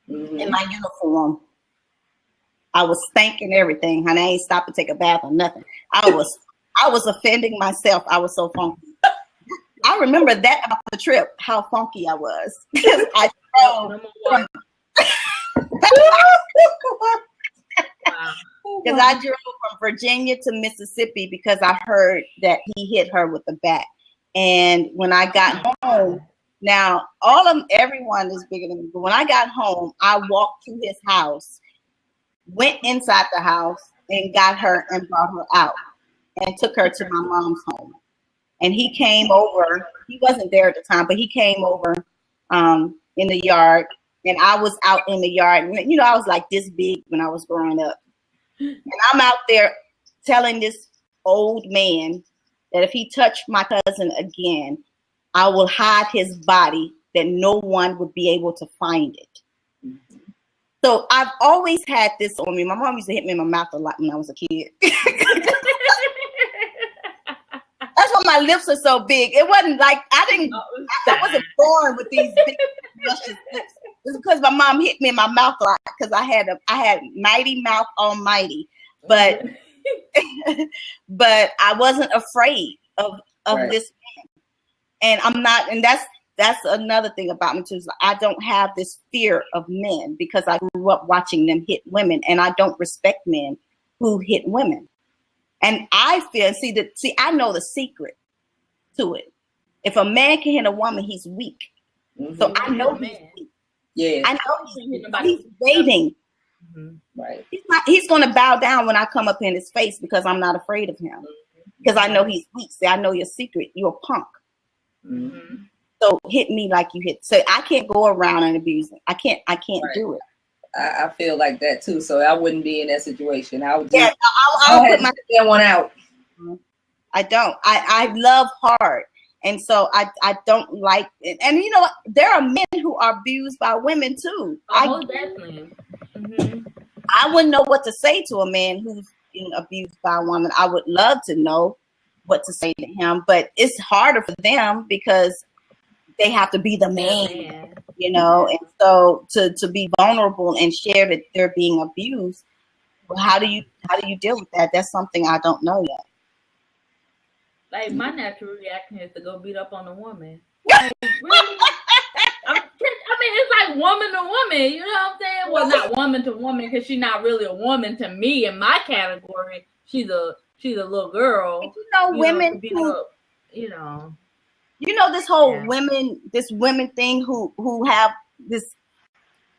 A: in my uniform. I was stinking everything, honey. I ain't stopped to take a bath or nothing. I was offending myself. I was so funky. I remember that about the trip, how funky I was. I drove because I drove from Virginia to Mississippi because I heard that he hit her with the bat. And when I got home, now everyone is bigger than me, but when I got home, I walked to his house, went inside the house, and got her and brought her out and took her to my mom's home. And he came over. He wasn't there at the time, but he came over in the yard, and I was out in the yard. And, you know, I was like this big when I was growing up. And I'm out there telling this old man that if he touched my cousin again, I will hide his body that no one would be able to find it. So I've always had this on me. My mom used to hit me in my mouth a lot when I was a kid. That's why my lips are so big. It wasn't like I wasn't born with these big luscious lips. It's because my mom hit me in my mouth a lot because I had mighty mouth almighty. But but I wasn't afraid of this man. And I'm not, and that's another thing about me too. Is I don't have this fear of men because I grew up watching them hit women, and I don't respect men who hit women. And I feel, I know the secret to it. If a man can hit a woman, he's weak. Mm-hmm. So I know he's weak. Yeah, I know he's waiting. Mm-hmm. Right. He's going to bow down when I come up in his face because I'm not afraid of him. Because I know he's weak. See, I know your secret. You're a punk. Mm-hmm. So hit me like you hit. So I can't go around and abuse him. I can't do it.
D: I feel like that too. So I wouldn't be in that situation. I would.
A: Yeah, I'll put my
D: one out.
A: I don't. I love hard. And so I don't like it. And you know what? There are men who are abused by women too.
B: Oh, definitely. Mm-hmm.
A: I wouldn't know what to say to a man who's being abused by a woman. I would love to know what to say to him, but it's harder for them because they have to be the man, you know. And so to be vulnerable and share that they're being abused, well, how do you deal with that? That's something I don't know yet.
B: Like, my natural reaction is to go beat up on a woman. Like, really? I mean, it's like woman to woman, you know what I'm saying? Well, not woman to woman because she's not really a woman to me in my category. She's a little girl.
A: And women who, this whole women thing who have this,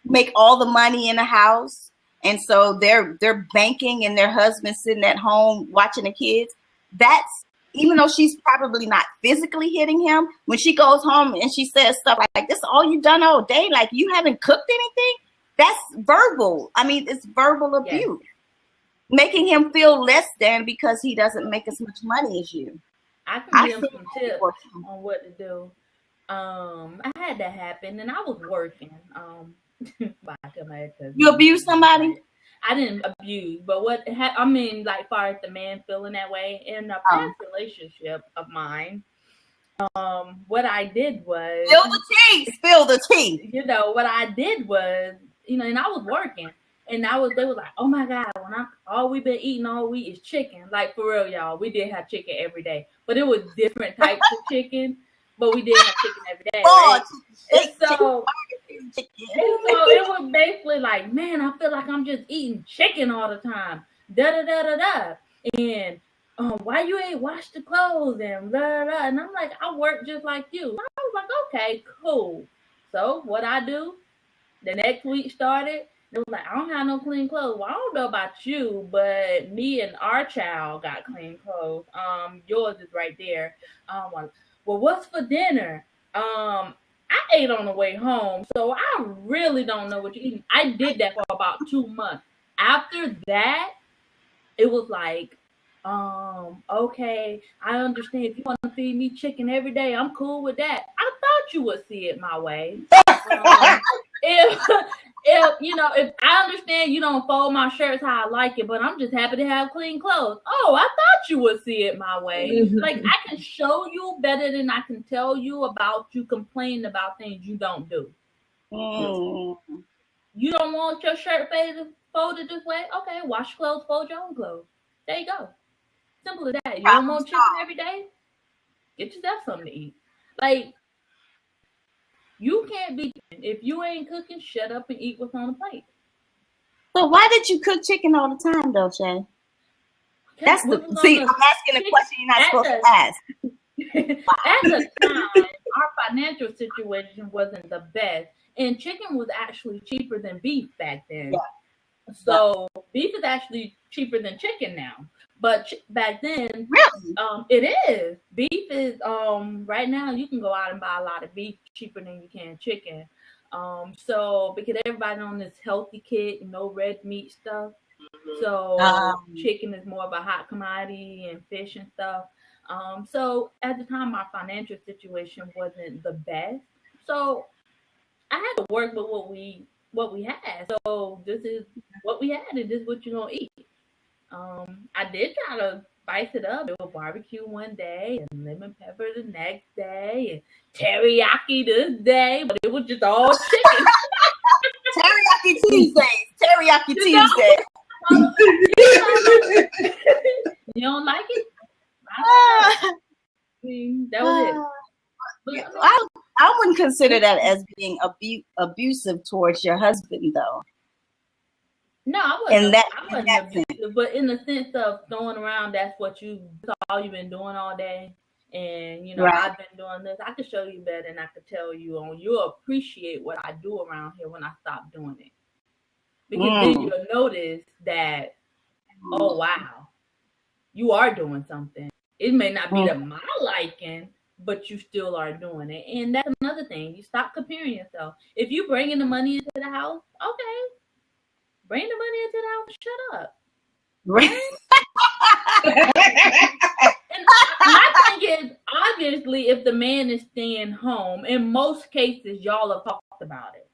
A: make all the money in the house, and so they're banking and their husband's sitting at home watching the kids. That's, even though she's probably not physically hitting him, when she goes home and she says stuff like, this is all you've done all day, like you haven't cooked anything, that's verbal. I mean, it's verbal abuse. Yes. Making him feel less than because he doesn't make as much money as you.
B: I can give him some tips on what to do. I had that happen, and I was working.
A: You abused somebody?
B: I didn't abuse, but like far as the man feeling that way in a past relationship of mine, what I did was spill the tea. You know, what I did was, and I was working, and they was like, oh my God, all we've been eating all week is chicken. Like, for real, y'all, we did have chicken every day, but it was different types of chicken, but we did have chicken every day. Right? So it was basically like, man, I feel like I'm just eating chicken all the time. And why you ain't washed the clothes and blah, blah, blah. And I'm like, I work just like you. I was like, okay, cool. So what I do, the next week started, it was like, I don't have no clean clothes. Well, I don't know about you, but me and our child got clean clothes. Yours is right there. Well, what's for dinner? I ate on the way home, so I really don't know what you're eating. I did that for about 2 months. After that, it was like, okay, I understand. If you want to feed me chicken every day, I'm cool with that. I thought you would see it my way. If I understand you don't fold my shirts how I like it, but I'm just happy to have clean clothes. Oh, I thought you would see it my way. Mm-hmm. Like, I can show you better than I can tell you about you complaining about things you don't do. Mm. You don't want your shirt folded this way? Okay, wash your clothes, fold your own clothes. There you go. Simple as that. You don't want chicken every day? Get yourself something to eat. Like, you can't be, if you ain't cooking, shut up and eat what's on the plate.
A: So why did you cook chicken all the time, though, Shay? That's I'm asking a question you're not supposed to ask.
B: At the time, our financial situation wasn't the best, and chicken was actually cheaper than beef back then. Yeah. So beef is actually cheaper than chicken now. But back then,
A: really,
B: it is. Beef is right now you can go out and buy a lot of beef cheaper than you can chicken. So because everybody on this healthy kick, no red meat stuff. So chicken is more of a hot commodity and fish and stuff. So at the time, our financial situation wasn't the best. So I had to work with what we had. So this is what we had, and this is what you're gonna eat. I did try to spice it up. It was barbecue one day and lemon pepper the next day and teriyaki this day, but it was just all chicken.
A: Teriyaki Tuesdays. Teriyaki Tuesdays.
B: You don't like it? I that was it.
A: I wouldn't consider that as being abusive towards your husband, though.
B: No, I wasn't abusive, but in the sense of throwing around, that's all you've been doing all day. And, right. I've been doing this. I could show you better and I could tell you you'll appreciate what I do around here when I stop doing it. Because then you'll notice that, oh, wow, you are doing something. It may not be to my liking, but you still are doing it. And that's another thing. You stop comparing yourself. If you're bringing the money into the house, okay. Bring the money into the house. Shut up.
A: Right.
B: And my thing is, obviously, if the man is staying home, in most cases, y'all have talked about it.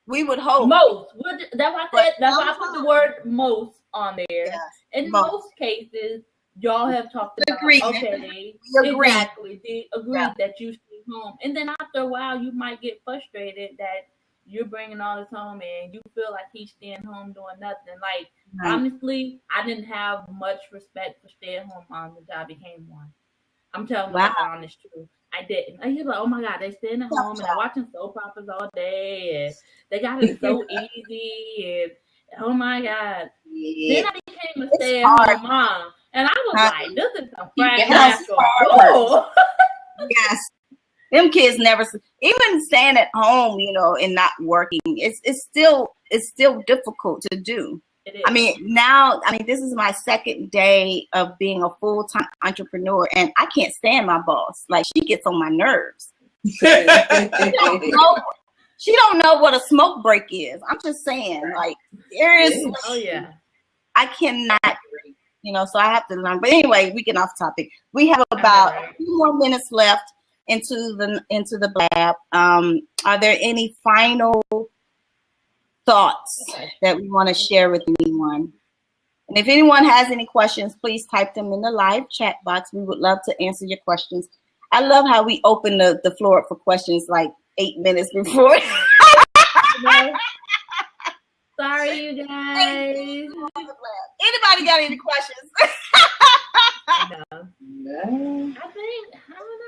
A: We would hope.
B: Most. That's why I put the word most on there. Yes. In most cases, y'all have talked about
A: agreed.
B: Okay, exactly. They agreed that you stay home. And then after a while, you might get frustrated that you're bringing all this home and you feel like he's staying home doing nothing. Like, honestly, I didn't have much respect for stay-at-home moms until I became one. I'm telling you the honest truth. I didn't. I was like, oh my God, they staying at home and they're watching soap operas all day and they got it so easy and oh my God. Yeah. Then I became a stay-at-home mom and I was like, this is a fragile.
A: Yes. Them kids never, even staying at home, and not working, it's still difficult to do.
B: It is.
A: I mean, this is my second day of being a full-time entrepreneur, and I can't stand my boss. Like, she gets on my nerves. She don't know what a smoke break is. I'm just saying, like, seriously.
B: Oh yeah.
A: I cannot, so I have to learn. But anyway, we get off topic. We have about a few more minutes left into the lab. Are there any final thoughts that we want to share with anyone? And if anyone has any questions, please type them in the live chat box. We would love to answer your questions. I love how we open the floor up for questions like 8 minutes before.
B: Sorry, you guys.
A: Anybody got any questions?
B: No.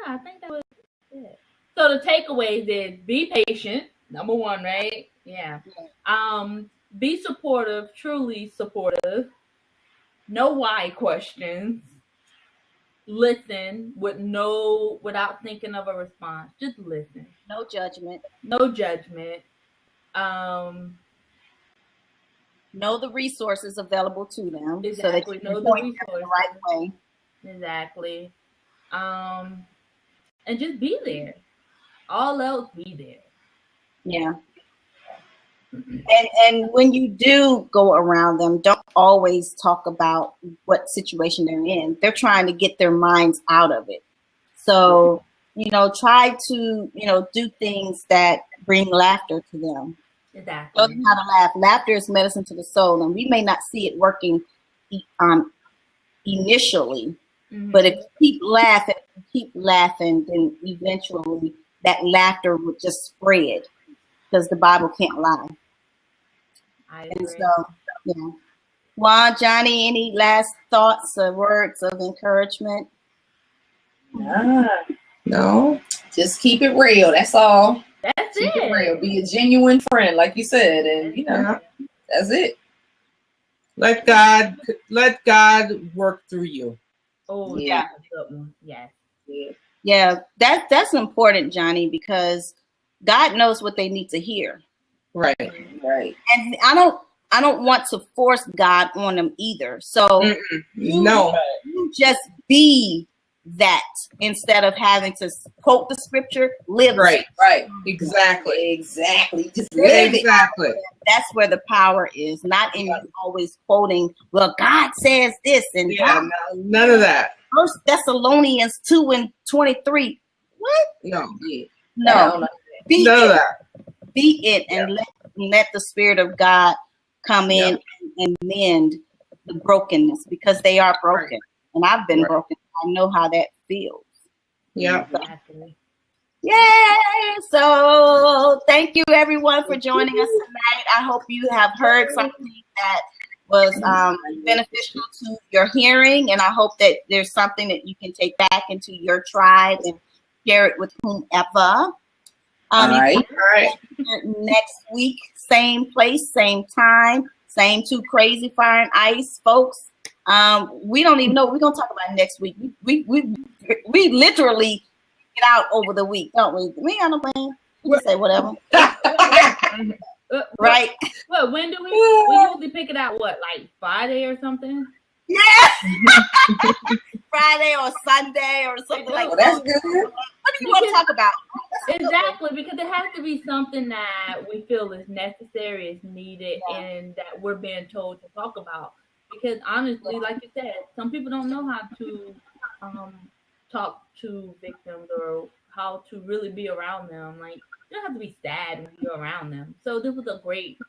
B: I think that was it. So the takeaways is be patient, number one, right? Yeah. Be supportive, truly supportive. No why questions. Listen without thinking of a response. Just listen.
A: No judgment. Know the resources available to them.
B: Exactly.
A: So that you can point them the right way.
B: Exactly. And just be there. All else, be there.
A: Yeah. And when you do go around them, don't always talk about what situation they're in. They're trying to get their minds out of it. So, try to, do things that bring laughter to them.
B: Exactly.
A: Show them how to laugh. Laughter is medicine to the soul, and we may not see it working initially, but if you keep laughing, then eventually that laughter would just spread because the Bible can't lie.
B: I agree.
A: And so, Juan, Johnny, any last thoughts or words of encouragement?
E: No.
D: Just keep it real. That's all.
B: That's
D: keep it real. Be a genuine friend, like you said, and that's it.
E: Let God work through you.
B: Oh yeah. Yes.
A: Yeah, that's important, Johnny, because God knows what they need to hear.
E: Right.
A: And I don't want to force God on them either. So you just be that instead of having to quote the scripture, live
E: right. Exactly.
D: Just live
E: exactly.
A: It. That's where the power is, not in you always quoting, well, God says this and
E: none of that.
A: 1 Thessalonians 2:23. What?
E: No.
A: No. Be
E: none
A: it.
E: Of that.
A: Be it and let the Spirit of God come in and mend the brokenness, because they are broken. And I've been broken. I know how that feels.
E: Yeah.
A: Yay! So thank you everyone for joining us tonight. I hope you have heard something that was beneficial to your hearing, and I hope that there's something that you can take back into your tribe and share it with whomever. All right. Next week, same place, same time, same two crazy fire and ice folks. We don't even know what we're gonna talk about next week. We literally get out over the week, don't we? We got no plan. We just say whatever. Right.
B: Well, when do we usually pick it out? What, like Friday or something?
A: Yeah. Friday or Sunday or something like that.
D: That's good.
A: What do you want to talk about?
B: Exactly, because it has to be something that we feel is necessary, is needed, and that we're being told to talk about. Because honestly, like you said, some people don't know how to talk to victims or how to really be around them. Like, you don't have to be sad when you're around them. So this was a great,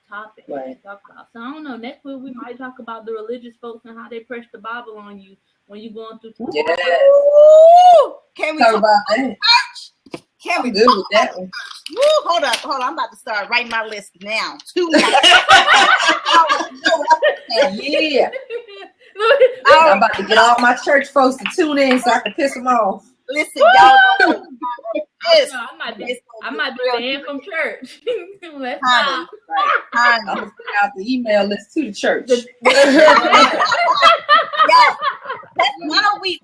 B: topic to talk about. So I don't know. Next week we might talk about the religious folks and how they press the Bible on you when you're going through.
A: Can we
D: talk about that?
A: Can we
D: good with that one?
A: Hold up. I'm about to start writing my list now.
D: Yeah. I'm about to get all my church folks to tune in so I can piss them off.
A: Listen, y'all.
B: I might be banned from church. Let's
D: I'm gonna send out the email list to the church.
A: Why don't we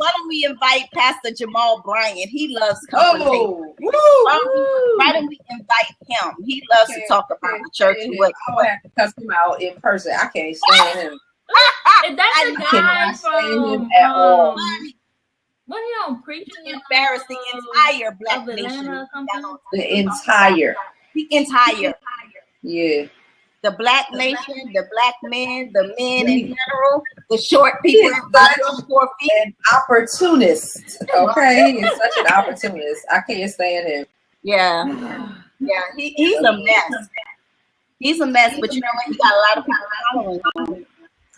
A: invite Pastor Jamal Bryant? He loves conversation. Why don't we invite him? He loves to talk about the church.
D: I would have to cuss him out in person. I can't stand him.
B: Is that the guy from
D: at all.
B: What he on preaching?
A: Embarrass the entire black nation.
D: The entire. Yeah.
A: The black nation, the black men, the men in general, the short people, the 4 feet.
D: An opportunist. Okay, he's such an opportunist. I can't stand him.
A: Yeah. He's a mess. He's a mess, but you know what? He got a lot of people following him.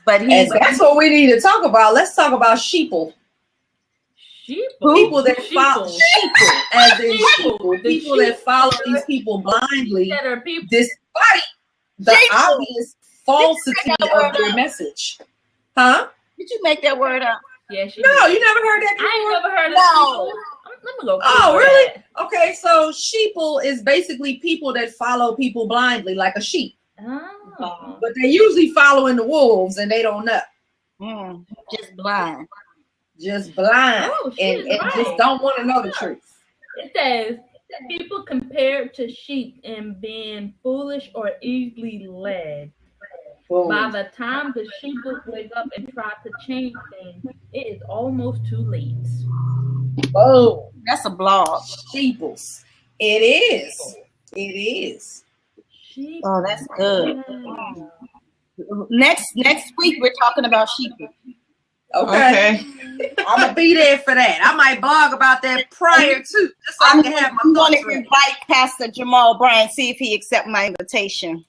A: But
D: that's what we need to talk about. Let's talk about sheeple. People that follow as in people that follow these people blindly, despite the obvious falsity of their message. Huh?
A: Did you make that word up?
B: Yeah,
D: no, you never heard that before?
B: I ain't never heard of that. Let me go.
D: Oh, really? That. Okay, so sheeple is basically people that follow people blindly, like a sheep.
B: Oh.
D: But they're usually following the wolves, and they don't know.
A: Just blind.
D: And just don't want to know the truth.
B: It says people compared to sheep in being foolish or easily led. By the time the sheep wake up and try to change things, it is almost too late.
D: Oh,
A: that's a blog.
D: Sheeples. It is.
A: Oh, that's good. Next week we're talking about sheep.
D: Okay. I'm gonna be there for that. I might blog about that prior to, just so I can have my.
A: I'm going to invite Pastor Jamal Bryant, see if he accepts my invitation.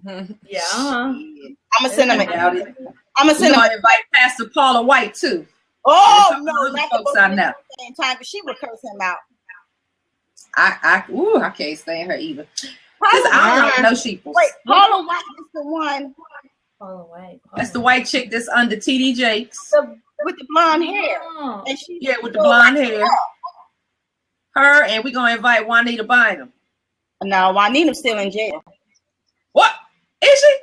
B: Yeah.
A: I'm gonna send him.
D: Invite Pastor Paula White too.
A: Oh no, not
D: folks I know.
A: Same time, but she would curse him out.
D: I can't stand her either. I don't know sheep.
A: Wait, Paula White is the one.
B: Paula White.
D: That's the white chick that's under TD Jakes.
A: With the blonde hair.
B: Oh.
A: And she
D: with the blonde hair. Her, and we're gonna invite Juanita Bynum.
C: No, Juanita's still in jail.
D: What? Is she?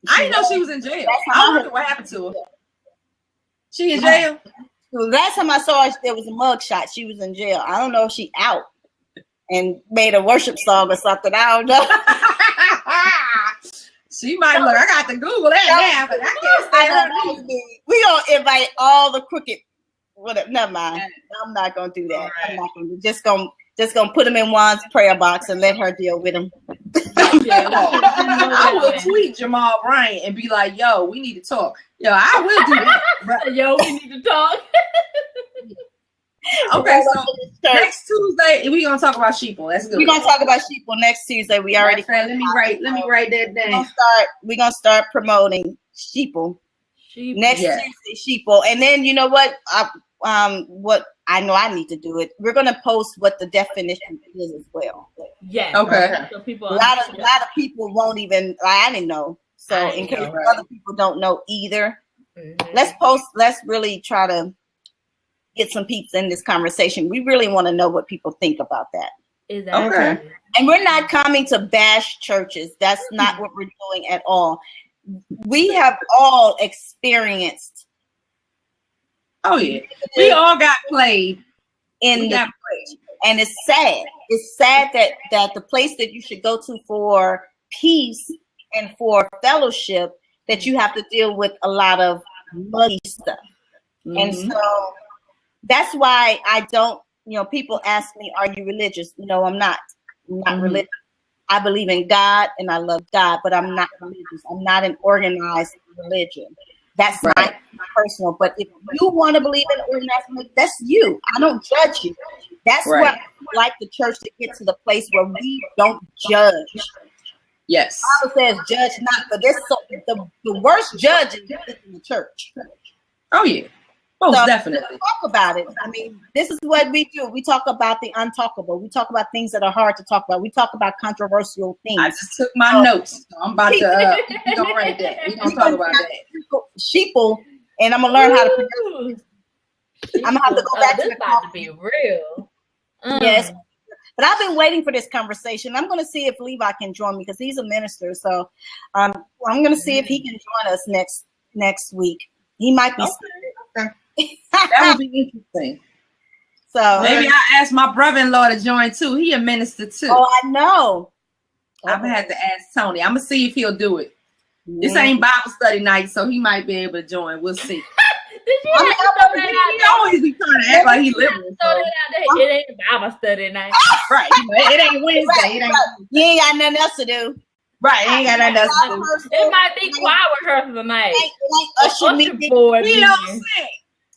D: I didn't know she was in jail. I wonder what happened to her. She in jail?
C: The last time I saw her, there was a mug shot. She was in jail. I don't know if she out and made a worship song or something. I don't know.
D: She might look. I got to Google that now, but I can't say her.
C: We gonna invite all the crooked. Whatever. Never mind. I'm not gonna do that. Right. I'm not gonna just gonna put them in Juan's prayer box and let her deal with them.
D: I will tweet Jamal Bryant and be like, "Yo, we need to talk." Yo, I will do that.
B: Yo, we need to talk.
D: Okay, so next Tuesday we gonna talk about sheeple. That's good.
C: We're gonna talk about sheeple next Tuesday. We already.
D: Let me write that down.
C: We're gonna start promoting sheeple. Next Tuesday, sheeple, and then you know what? What I know I need to do it. We're gonna post what the definition is as well.
B: Yeah.
D: Okay.
B: So people,
C: a lot of people won't even. I didn't know. So in case other people don't know either, let's post. Let's really try to get some peeps in this conversation. We really want to know what people think about that.
D: Okay.
C: And we're not coming to bash churches. That's not what we're doing at all. We have all experienced.
D: Oh yeah, we all got played
C: in the church, and it's sad. It's sad that the place that you should go to for peace and for fellowship, that you have to deal with a lot of muddy stuff. And so that's why I don't. People ask me, "Are you religious?" No, I'm not. I'm not religious. I believe in God and I love God, but I'm not religious. I'm not an organized religion. That's my personal. But if you want to believe in organized religion, that's you. I don't judge you. That's why I like the church to get to the place where we don't judge.
D: Yes.
C: The Bible says, "Judge not," but there's the worst judge is in the church.
D: Oh yeah. Most definitely.
C: Talk about it. I mean, this is what we do. We talk about the untalkable. We talk about things that are hard to talk about. We talk about controversial things.
D: I just took my notes. So I'm about to go right there. We're going to talk about that.
C: Sheeple, and I'm going to learn how to pronounce it. I'm going to have to go back to the
B: about to be real.
C: Yes. But I've been waiting for this conversation. I'm going to see if Levi can join me because he's a minister. So I'm going to see if he can join us next week. He might be.
D: Okay. That would be interesting.
C: So
D: maybe I'll ask my brother-in-law to join too. He a minister too.
C: Oh, I know.
D: I'm gonna have to ask Tony. I'm gonna see if he'll do it. This ain't Bible study night, so he might be able to join. We'll see.
B: He
D: always be trying to act like he liberal.
B: It ain't Bible study night.
D: Right. It ain't Wednesday. It ain't.
C: You ain't got nothing else to do.
D: Right, ain't got nothing else to do.
B: It might be choir rehearsal tonight.
D: He don't sing.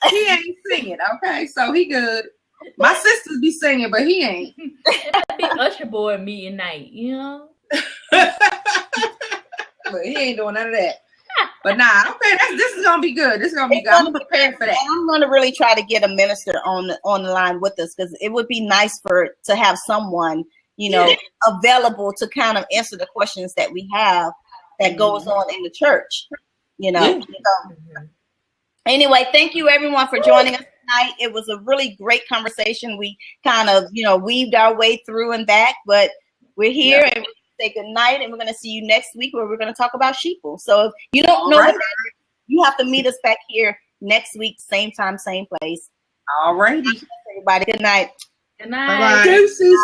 D: He ain't singing, okay? So he good. My sisters be singing, but he ain't.
B: It might be usher board meeting night,
D: But he ain't doing none of that. But nah, okay, this is gonna be good. This is gonna be good. I'm prepared for that.
C: I'm gonna really try to get a minister on the line with us because it would be nice to have someone available to kind of answer the questions that we have that goes on in the church. So, anyway, thank you everyone for joining us tonight. It was a really great conversation. We kind of, weaved our way through and back, but we're here and we say good night, and we're going to see you next week where we're going to talk about sheeple. So if you don't know what that is, you have to meet us back here next week, same time, same place.
D: All righty.
C: Everybody, good night.
B: Good night.
D: Bye-bye. Deuces.